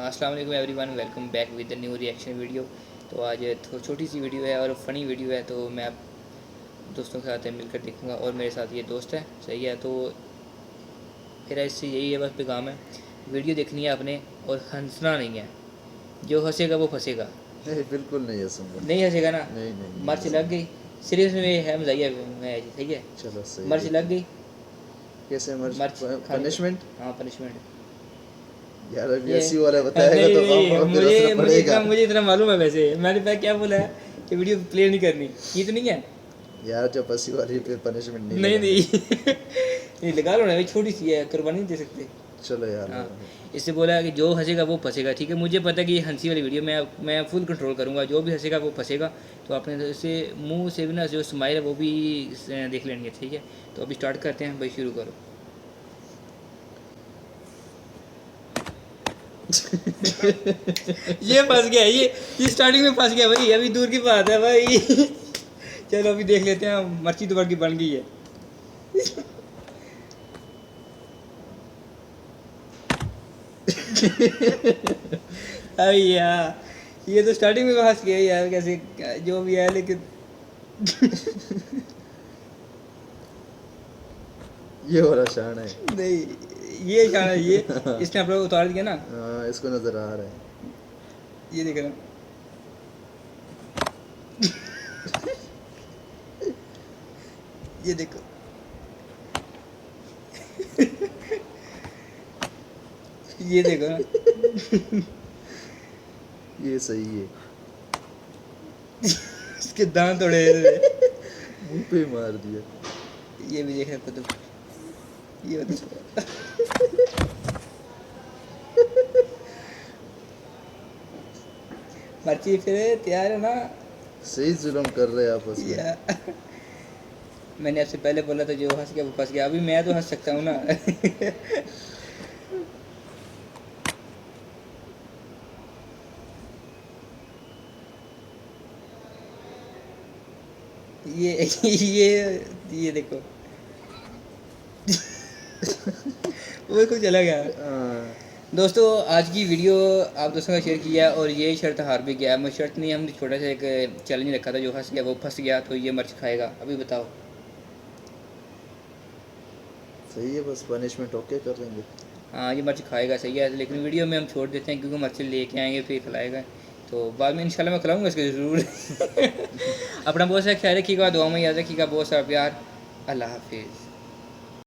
अस्सलाम वालेकुम everyone, welcome back with the new reaction video. तो आज छोटी सी वीडियो है और फ़नी वीडियो है, तो मैं आप दोस्तों के साथ मिलकर देखूंगा और मेरे साथ ये दोस्त है, सही है। तो मेरा इससे यही है, बस पैगाम है, वीडियो देखनी है आपने और हंसना नहीं है। जो हंसेगा वो फंसेगा। नहीं, बिल्कुल नहीं हंसूंगा। नहीं हंसेगा ना? नहीं नहीं मर्च लग गई। सीरियस में है, मजाइया है, सही है। चलो सही मर्च लग गई। कैसे मर्च पनिशमेंट? हाँ, पनिशमेंट। यार अभी ये ऐसी वाला बताएगा नहीं तो नहीं, हम फिर हंसना पड़ेगा। मुझे इतना मालूम है। वैसे मैंने पहले क्या बोला है कि वीडियो प्ले नहीं करनी, ये तो नहीं है। यार जब हंसी वाली फिर पनिशमेंट नहीं नहीं लगाएंगे। नहीं ये लगा लो ना भाई, छोटी सी है, कुर्बानी नहीं दे सकते। चलो यार हाँ, इससे बोला कि जो हंसेगा वो फंसेगा, ठीक है। मुझे पता है कि ये हंसी वाली वीडियो मैं फुल कंट्रोल करूँगा, जो भी हंसेगा वो फंसेगा। तो आपने इसे मुंह से भी ना जो स्माइल है वो भी देख लेनी है, ठीक है। तो अभी स्टार्ट करते हैं भाई, शुरू करो। ये फंस गया, ये स्टार्टिंग में फंस गया भाई, अभी दूर की बात है भाई। चलो अभी देख लेते हैं, मर्ची दोबारा की बन गई है। अरे यार, ये तो स्टार्टिंग में फंस गया यार, कैसे जो भी है, लेकिन ये वाला शान है। नहीं, ये क्या है, ये इसने अपना उतार दिया ना। हाँ, इसको नजर आ रहा है। ये देख रहा ये देखो। ये देखो ना। ये सही है। इसके दांत तोड़े हुए। मुंह पे मार दिया। ये भी देख सकते तुम, ये बता। मर्ची फिर तैयार है ना? सही जुल्म कर रहे हैं आपस में। या मैंने आपसे पहले बोला था जो हंस गया वो फंस गया। अभी मैं तो हंस सकता हूँ ना। ये देखो। वो कुछ अलग है। हाँ, दोस्तों, आज की वीडियो आप दोस्तों का शेयर किया और ये शर्त हार भी गया। मैं शर्त नहीं, हमने छोटा सा एक चैलेंज रखा था, जो हंस गया वो फंस गया, तो ये मर्च खाएगा। अभी बताओ। सही है, बस पनिशमेंट ओके कर लेंगे। हाँ, ये मर्च खाएगा, सही है, लेकिन वीडियो में हम छोड़ देते हैं क्योंकि मर्च लेके आएंगे फिर खिलाएगा। तो बाद में इंशाल्लाह मैं खिलाऊंगा इसको ज़रूर। अपना बहुत सारा ख्याल रखिएगा, दुआ में याद रखिएगा, बहुत सारा प्यार। अल्लाह हाफिज़।